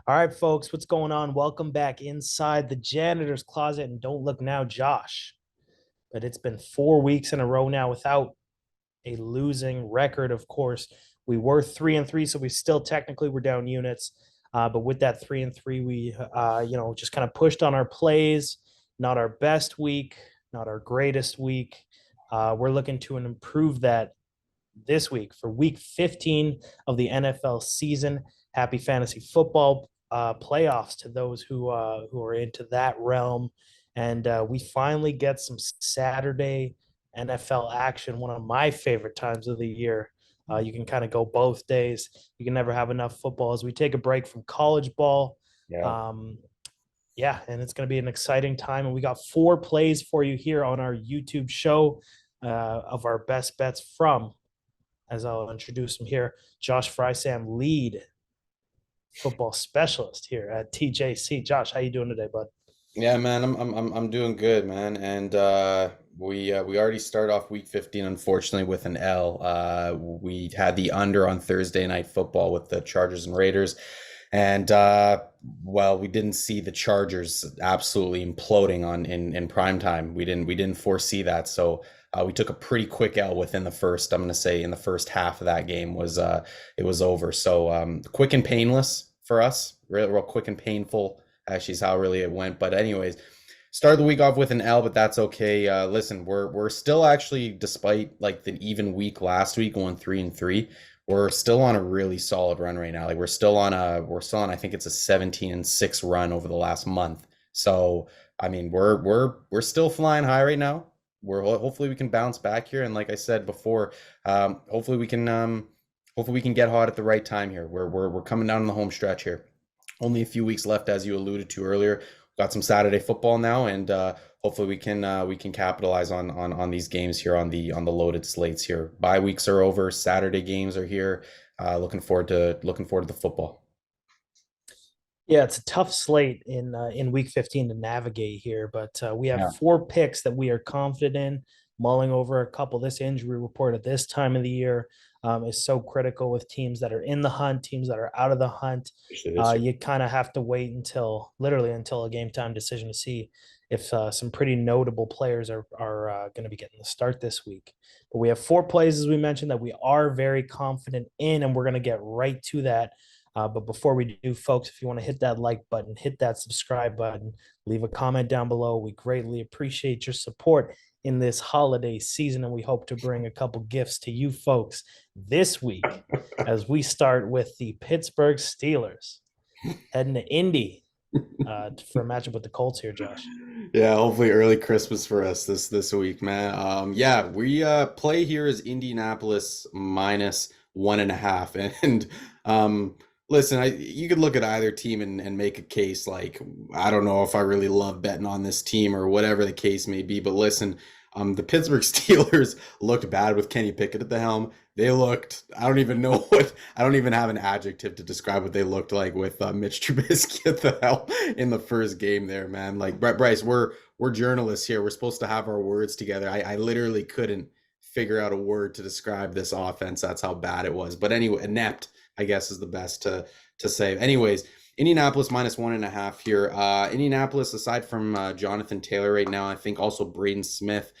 All right, folks, what's going on? Welcome back inside the janitor's closet. And don't look now, Josh. But it's been 4 weeks in a row now without a losing record. Of course, we were 3-3, so we still technically were down units. But with that 3-3, we just kind of pushed on our plays. Not our best week, not our greatest week. We're looking to improve that this week for week 15 of the NFL season. Happy fantasy football playoffs to those who are into that realm. And we finally get some Saturday NFL action, one of my favorite times of the year. You can kind of go both days. You can never have enough football as we take a break from college ball. Yeah. Um, yeah, and it's going to be an exciting time. And we got 4 plays for you here on our YouTube show of our best bets from, as I'll introduce him here, Josh Frey-Sam, lead football specialist here at TJC. Josh, how you doing today, bud? Yeah, man, I'm doing good, man. And we already start off week 15 unfortunately with an L. We had the under on Thursday night football with the Chargers and Raiders. And well, we didn't see the Chargers absolutely imploding in prime time. We didn't foresee that. So we took a pretty quick L within the first, I'm gonna say in the first half of that game was it was over. So quick and painless for us, real quick and painful actually is how really it went. But anyways, start the week off with an L, but that's okay. Listen, we're still actually, despite like the even week last week, going 3-3, we're still on a really solid run right now. Like we're still on I think it's a 17-6 run over the last month. So I mean we're still flying high right now. Hopefully we can bounce back here. And like I said before, hopefully we can get hot at the right time here. We're coming down in the home stretch here. Only a few weeks left, as you alluded to earlier. Got some Saturday football now, and hopefully we can capitalize on these games here on the loaded slates here. Bye weeks are over. Saturday games are here. Looking forward to the football. Yeah, it's a tough slate in week 15 to navigate here, but we have Yeah, 4 picks that we are confident in. Mulling over a couple, this injury report at this time of the year is so critical with teams that are in the hunt, teams that are out of the hunt. especially this year. You kind of have to wait until literally until a game time decision to see if some pretty notable players are going to be getting the start this week. But we have 4 plays, as we mentioned, that we are very confident in, and we're going to get right to that. But before we do, folks, if you want to hit that like button, hit that subscribe button, leave a comment down below. We greatly appreciate your support in this holiday season, and we hope to bring a couple gifts to you folks this week as we start with the Pittsburgh Steelers heading to Indy for a matchup with the Colts here, Josh. Yeah, hopefully early Christmas for us this week, man. Yeah, we play here is Indianapolis minus 1.5, and listen, you could look at either team and make a case like I don't know if I really love betting on this team or whatever the case may be, but listen, the Pittsburgh Steelers looked bad with Kenny Pickett at the helm. They looked, I don't even know I don't even have an adjective to describe what they looked like with Mitch Trubisky at the helm in the first game there, man. Like Bryce, we're journalists here. We're supposed to have our words together. I literally couldn't figure out a word to describe this offense. That's how bad it was. But anyway, inept, I guess, is the best to say. Anyways, Indianapolis minus 1.5 here. Indianapolis, aside from Jonathan Taylor right now, I think also Braden Smith,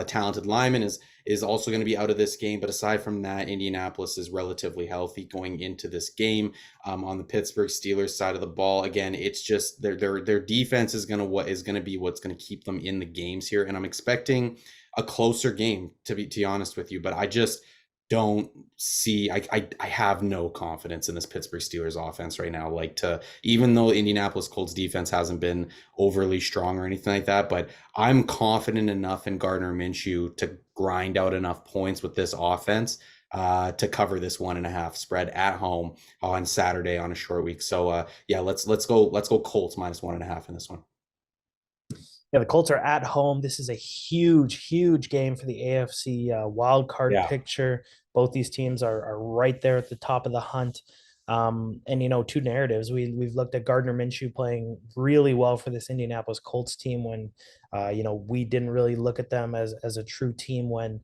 talented lineman, is also going to be out of this game. But aside from that, Indianapolis is relatively healthy going into this game. On the Pittsburgh Steelers side of the ball, again, it's just their defense is going to be what's going to keep them in the games here, and I'm expecting a closer game to be honest with you. But I just don't see I have no confidence in this Pittsburgh Steelers offense right now. Like to even though Indianapolis Colts defense hasn't been overly strong or anything like that, but I'm confident enough in Gardner Minshew to grind out enough points with this offense to cover this 1.5 spread at home on Saturday on a short week. So yeah, let's go Colts minus 1.5 in this one. Yeah, the Colts are at home. This is a huge, huge game for the AFC wild card Yeah, picture. Both these teams are right there at the top of the hunt. And two narratives. We've looked at Gardner Minshew playing really well for this Indianapolis Colts team when we didn't really look at them as a true team when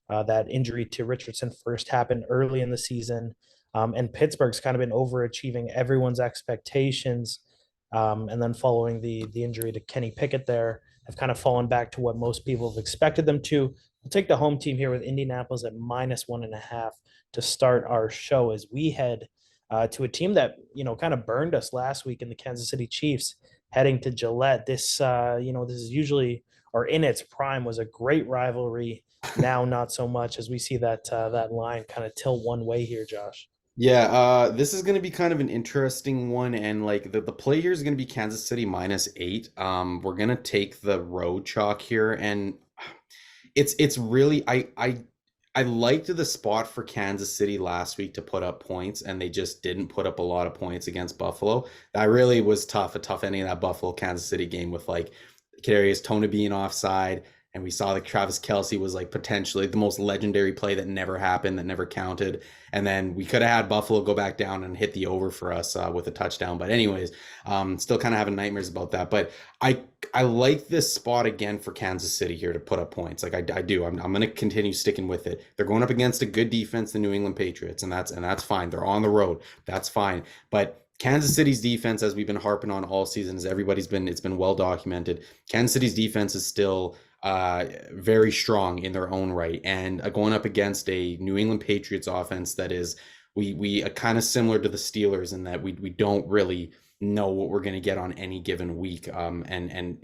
that injury to Richardson first happened early in the season. And Pittsburgh's kind of been overachieving everyone's expectations. And then following the injury to Kenny Pickett there, have kind of fallen back to what most people have expected them to. We'll take the home team here with Indianapolis at -1.5 to start our show as we head to a team that kind of burned us last week in the Kansas City Chiefs, heading to Gillette. This is usually, or in its prime, was a great rivalry. Now, not so much, as we see that line kind of tilt one way here, Josh. Yeah, this is going to be kind of an interesting one, and like the play here is going to be Kansas City -8. We're going to take the road chalk here, and it's really I liked the spot for Kansas City last week to put up points, and they just didn't put up a lot of points against Buffalo. That really was tough, a tough ending of that Buffalo Kansas City game with like Kadarius Toney being offside, and we saw like Travis Kelce was like potentially the most legendary play that never happened, that never counted. And then we could have had Buffalo go back down and hit the over for us with a touchdown. But anyways, still kind of having nightmares about that. But I like this spot again for Kansas City here to put up points. Like I do. I'm going to continue sticking with it. They're going up against a good defense, the New England Patriots, and that's fine. They're on the road. That's fine. But Kansas City's defense, as we've been harping on all season, as it's been well documented. Kansas City's defense is still very strong in their own right, and going up against a New England Patriots offense that is we kind of similar to the Steelers in that we don't really know what we're going to get on any given week, and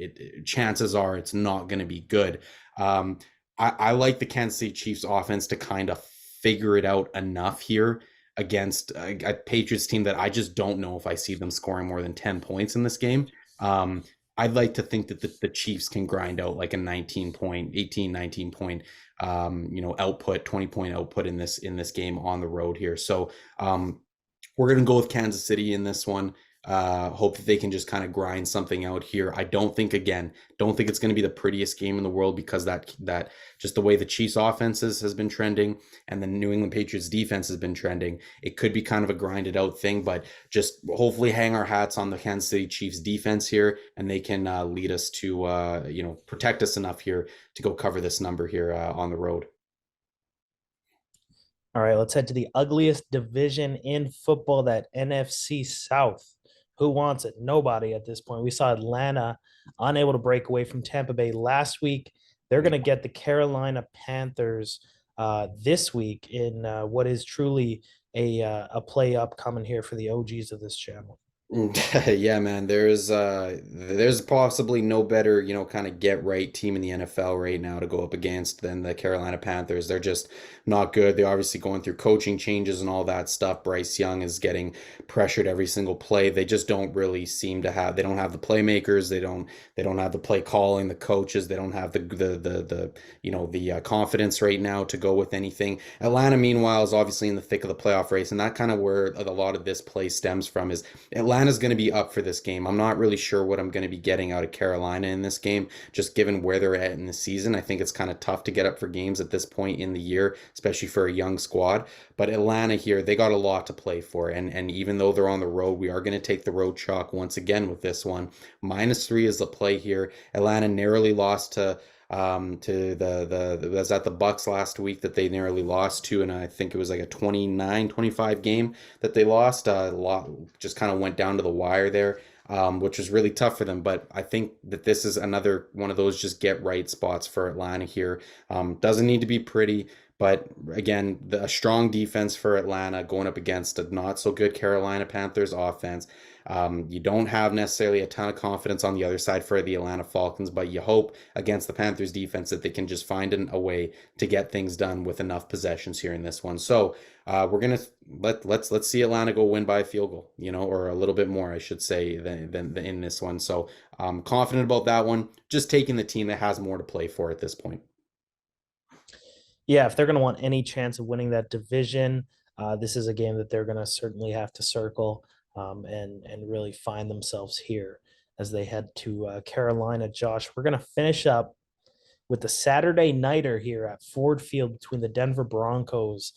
chances are it's not going to be good. I like the Kansas City Chiefs offense to kind of figure it out enough here against a Patriots team that I just don't know if I see them scoring more than 10 points in this game. I'd like to think that the Chiefs can grind out like a 19 point, 18, 19 point, output, 20-point output in this game on the road here. So we're going to go with Kansas City in this one. Hope that they can just kind of grind something out here. I don't think it's going to be the prettiest game in the world, because that just the way the Chiefs offenses has been trending and the New England Patriots defense has been trending, it could be kind of a grinded out thing, but just hopefully hang our hats on the Kansas City Chiefs defense here, and they can lead us to protect us enough here to go cover this number here on the road. All right, let's head to the ugliest division in football, that NFC South. Who wants it? Nobody at this point. We saw Atlanta unable to break away from Tampa Bay last week. They're going to get the Carolina Panthers this week in what is truly a play up coming here for the OGs of this channel. Yeah, man. There's possibly no better, kind of get right team in the NFL right now to go up against than the Carolina Panthers. They're just not good. They're obviously going through coaching changes and all that stuff. Bryce Young is getting pressured every single play. They just don't really seem to have. They don't have the playmakers. They don't have the play calling. The coaches. They don't have the confidence right now to go with anything. Atlanta, meanwhile, is obviously in the thick of the playoff race, and that kind of where a lot of this play stems from. Is Atlanta's going to be up for this game. I'm not really sure what I'm going to be getting out of Carolina in this game, just given where they're at in the season. I think it's kind of tough to get up for games at this point in the year, especially for a young squad. But Atlanta here, they got a lot to play for. And even though they're on the road, we are going to take the road chalk once again with this one. -3 is the play here. Atlanta narrowly lost to the was at the Bucks last week that they narrowly lost to, and I think it was like a 29-25 game that they lost. A lot just kind of went down to the wire there, which was really tough for them. But I think that this is another one of those just get right spots for Atlanta here. Doesn't need to be pretty, but again, a strong defense for Atlanta going up against a not so good Carolina Panthers offense. You don't have necessarily a ton of confidence on the other side for the Atlanta Falcons, but you hope against the Panthers defense that they can just find a way to get things done with enough possessions here in this one. So we're gonna let's see Atlanta go win by a field goal, or a little bit more, I should say, than in this one. So I'm confident about that one. Just taking the team that has more to play for at this point. Yeah, if they're going to want any chance of winning that division, this is a game that they're going to certainly have to circle and really find themselves here as they head to Carolina. Josh, we're going to finish up with the Saturday nighter here at Ford Field between the Denver Broncos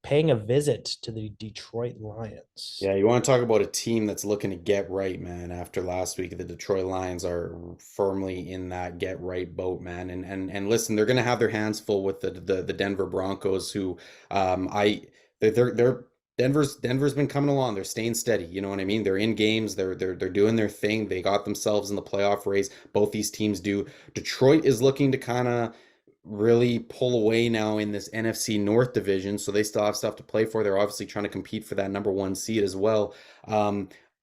paying a visit to the Detroit Lions. Yeah, you want to talk about a team that's looking to get right, man. After last week, the Detroit Lions are firmly in that get right boat, man. And listen, they're going to have their hands full with the Denver Broncos, who I they're Denver's been coming along. They're staying steady. You know what I mean? They're in games. They're doing their thing. They got themselves in the playoff race. Both these teams do. Detroit is looking to kind of really pull away now in this NFC North division, so they still have stuff to play for. They're obviously trying to compete for that number one seed as well.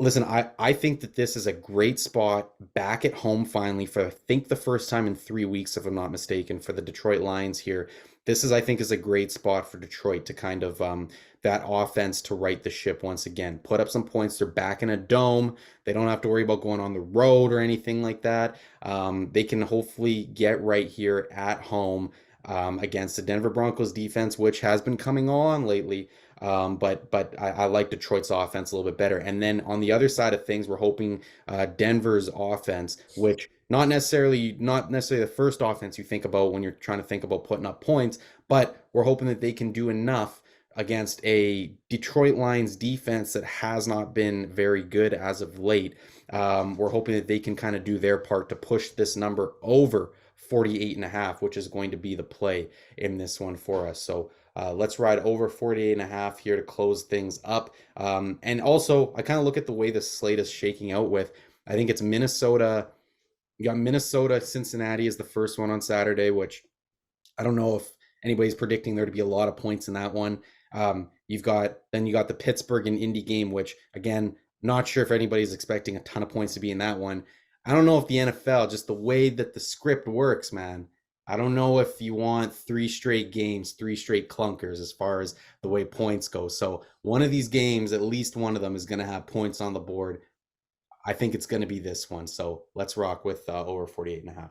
Listen, I think that this is a great spot back at home finally for I think the first time in 3 weeks, if I'm not mistaken, for the Detroit Lions here. This is, I think, is a great spot for Detroit to kind of that offense to right the ship once again. Put up some points. They're back in a dome. They don't have to worry about going on the road or anything like that. They can hopefully get right here at home against the Denver Broncos defense, which has been coming on lately. But I like Detroit's offense a little bit better. And then on the other side of things, we're hoping Denver's offense, which not necessarily the first offense you think about when you're trying to think about putting up points, but we're hoping that they can do enough against a Detroit Lions defense that has not been very good as of late. We're hoping that they can kind of do their part to push this number over 48.5, which is going to be the play in this one for us. So let's ride over 48.5 here to close things up. And also, I kind of look at the way the slate is shaking out with, I think it's Minnesota. You got Minnesota, Cincinnati is the first one on Saturday, which I don't know if anybody's predicting there to be a lot of points in that one. You got the Pittsburgh and Indy game, which again, not sure if anybody's expecting a ton of points to be in that one. I don't know if the NFL, just the way that the script works, man. I don't know if you want 3 straight games, 3 straight clunkers as far as the way points go. So one of these games, at least one of them is going to have points on the board. I think it's going to be this one. So let's rock with over 48.5.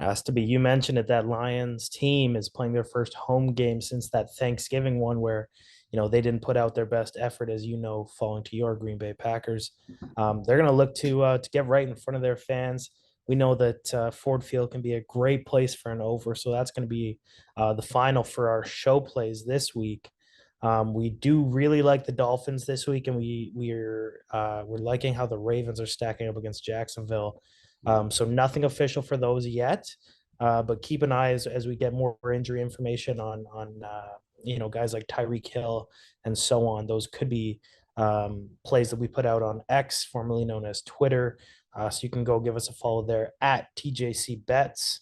Has to be. You mentioned it. That Lions team is playing their first home game since that Thanksgiving one, where they didn't put out their best effort, as falling to your Green Bay Packers. They're going to look to get right in front of their fans. We know that Ford Field can be a great place for an over, so that's going to be the final for our show plays this week. We do really like the Dolphins this week, and we're liking how the Ravens are stacking up against Jacksonville. So nothing official for those yet, but keep an eye as we get more injury information on guys like Tyreek Hill and so on. Those could be plays that we put out on X, formerly known as Twitter. So you can go give us a follow there at TJC Bets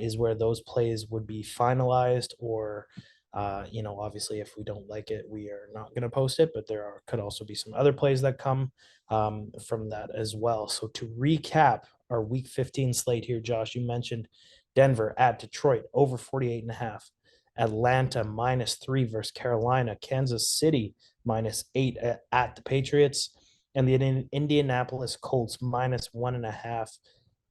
is where those plays would be finalized, or obviously if we don't like it, we are not going to post it, but could also be some other plays that come from that as well. So to recap our week 15 slate here, Josh, you mentioned Denver at Detroit over 48.5, Atlanta -3 versus Carolina, Kansas City -8 at the Patriots, and the Indianapolis Colts -1.5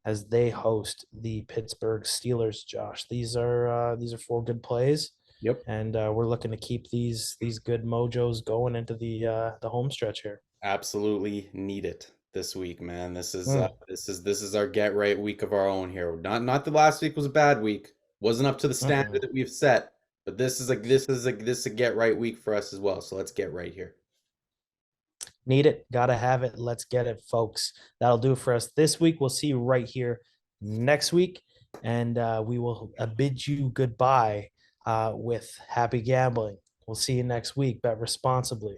as they host the Pittsburgh Steelers. Josh, these are 4 good plays. Yep. And we're looking to keep these good mojos going into the home stretch here. Absolutely need it this week, man. This is our get right week of our own here. Not the last week was a bad week. Wasn't up to the standard that we've set, but this is a get right week for us as well. So let's get right here. Need it, gotta have it. Let's get it, folks. That'll do it for us this week. We'll see you right here next week, and we will bid you goodbye with happy gambling. We'll see you next week. Bet responsibly.